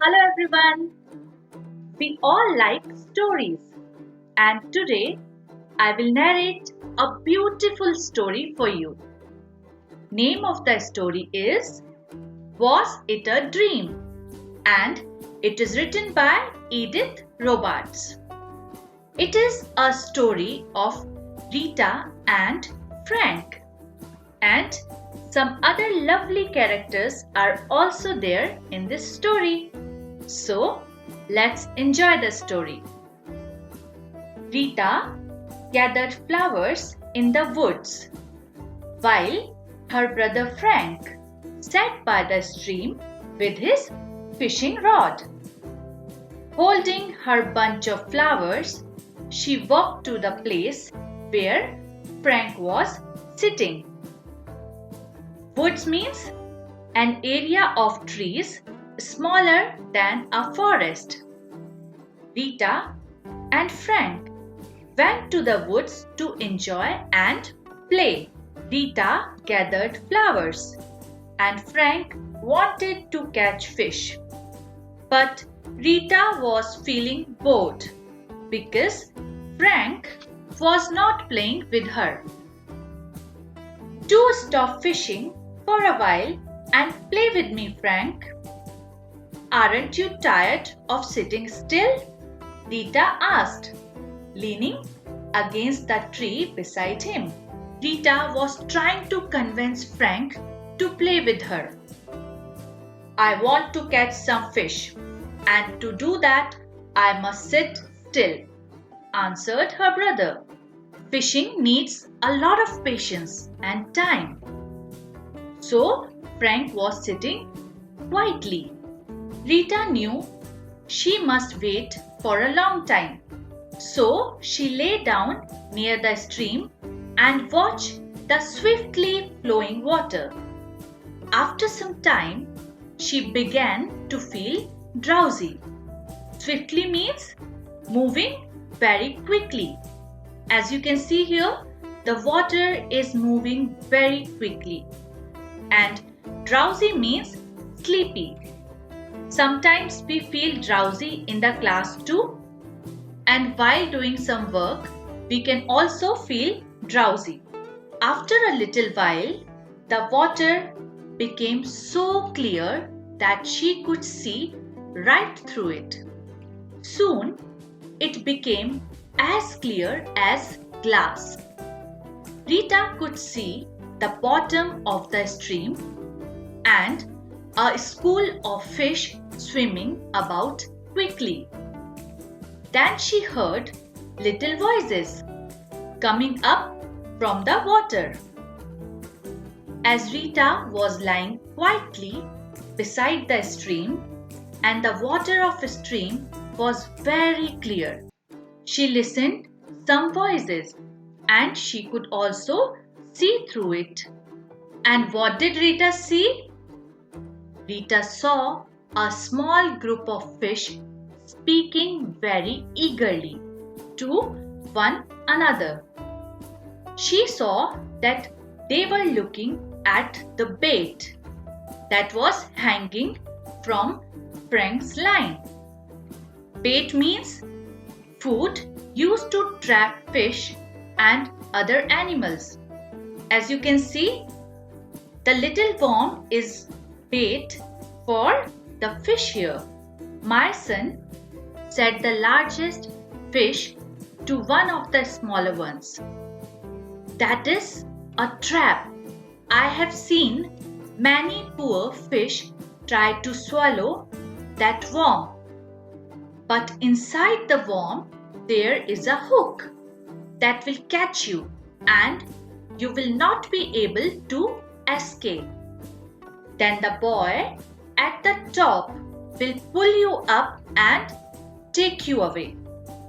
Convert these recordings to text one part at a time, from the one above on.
Hello everyone. We all like stories, and today I will narrate a beautiful story for you. Name of the story is Was It a Dream? And it is written by Edith Robarts. It is a story of Rita and Frank, and some other lovely characters are also there in this story. So, let's enjoy the story. Rita gathered flowers in the woods while her brother Frank sat by the stream with his fishing rod. Holding her bunch of flowers, she walked to the place where Frank was sitting. Woods means an area of trees smaller than a forest. Rita and Frank went to the woods to enjoy and play. Rita gathered flowers and Frank wanted to catch fish. But Rita was feeling bored because Frank was not playing with her. Do stop fishing for a while and play with me, Frank. Aren't you tired of sitting still? Rita asked, leaning against the tree beside him. Rita was trying to convince Frank to play with her. I want to catch some fish, and to do that, I must sit still, answered her brother. Fishing needs a lot of patience and time. So Frank was sitting quietly. Rita knew she must wait for a long time. So she lay down near the stream and watched the swiftly flowing water. After some time, she began to feel drowsy. Swiftly means moving very quickly. As you can see here, the water is moving very quickly. And drowsy means sleepy. Sometimes we feel drowsy in the class too. And while doing some work, we can also feel drowsy. After a little while, the water became so clear that she could see right through it. Soon, it became as clear as glass. Rita could see the bottom of the stream and a school of fish swimming about quickly. Then she heard little voices coming up from the water. As Rita was lying quietly beside the stream and the water of the stream was very clear, she listened some voices and she could also see through it. And what did Rita see? Rita saw a small group of fish speaking very eagerly to one another. She saw that they were looking at the bait that was hanging from Frank's line. Bait means food used to trap fish and other animals. As you can see, the little worm is bait for the fish here. My son, said the largest fish to one of the smaller ones. That is a trap. I have seen many poor fish try to swallow that worm. But inside the worm, there is a hook that will catch you and you will not be able to escape. Then the boy at the top will pull you up and take you away.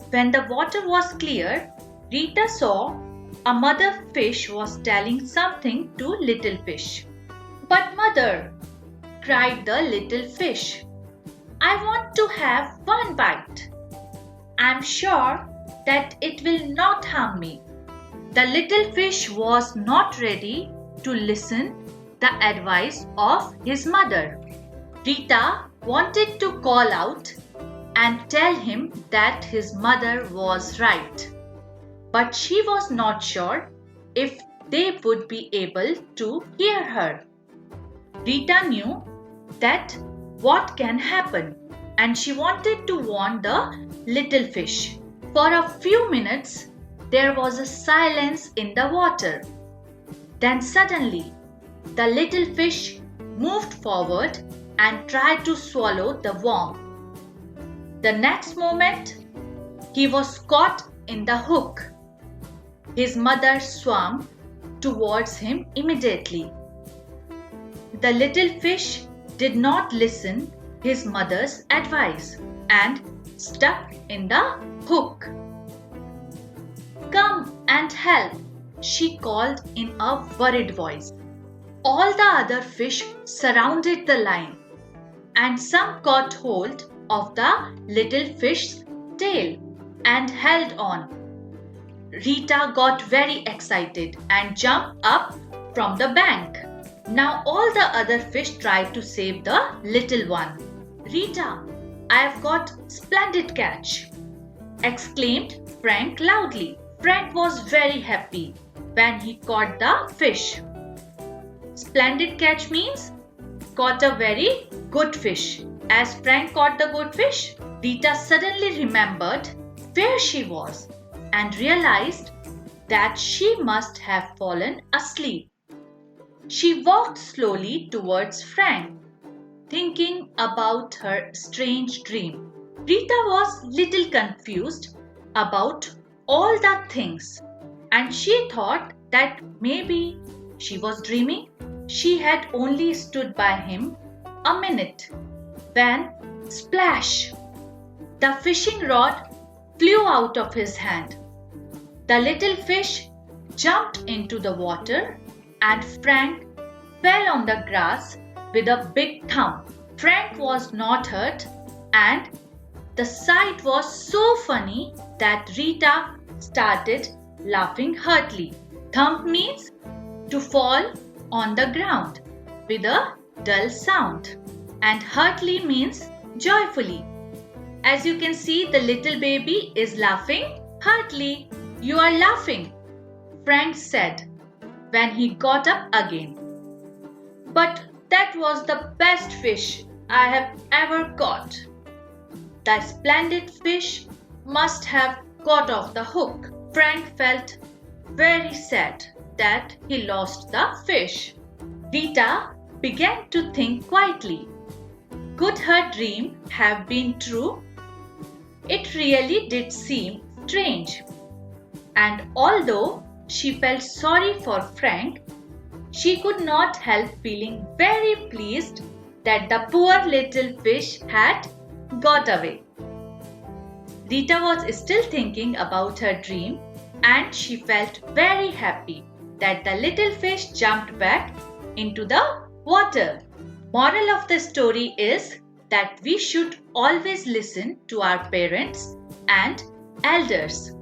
When the water was clear, Rita saw a mother fish was telling something to little fish. But mother, cried the little fish, I want to have one bite. I am sure that it will not harm me. The little fish was not ready to listen the advice of his mother. Rita wanted to call out and tell him that his mother was right, but she was not sure if they would be able to hear her. Rita knew that what can happen, and she wanted to warn the little fish. For a few minutes, there was a silence in the water. Then suddenly, the little fish moved forward and tried to swallow the worm. The next moment, he was caught in the hook. His mother swam towards him immediately. The little fish did not listen his mother's advice and stuck in the hook. "Come and help," she called in a worried voice. All the other fish surrounded the line, and some caught hold of the little fish's tail and held on. Rita got very excited and jumped up from the bank. Now all the other fish tried to save the little one. "Rita, I've got splendid catch!" exclaimed Frank loudly. Frank was very happy when he caught the fish. Splendid catch means caught a very good fish. As Frank caught the good fish, Rita suddenly remembered where she was and realized that she must have fallen asleep. She walked slowly towards Frank, thinking about her strange dream. Rita was little confused about all the things, and she thought that maybe she was dreaming. She had only stood by him a minute when, splash, the fishing rod flew out of his hand. The little fish jumped into the water and Frank fell on the grass with a big thump. Frank was not hurt, and the sight was so funny that Rita started laughing heartily. Thump means to fall on the ground with a dull sound, and heartily means joyfully. As you can see, the little baby is laughing heartily. "You are laughing," Frank said when he got up again. "But that was the best fish I have ever caught." The splendid fish must have got off the hook. Frank felt very sad that he lost the fish. Rita began to think quietly. Could her dream have been true? It really did seem strange. And although she felt sorry for Frank, she could not help feeling very pleased that the poor little fish had got away. Rita was still thinking about her dream, and she felt very happy that the little fish jumped back into the water. Moral of the story is that we should always listen to our parents and elders.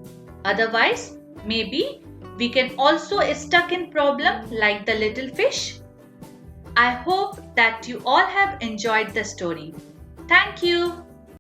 Otherwise, maybe we can also stuck in problem like the little fish. I hope that you all have enjoyed the story. Thank you.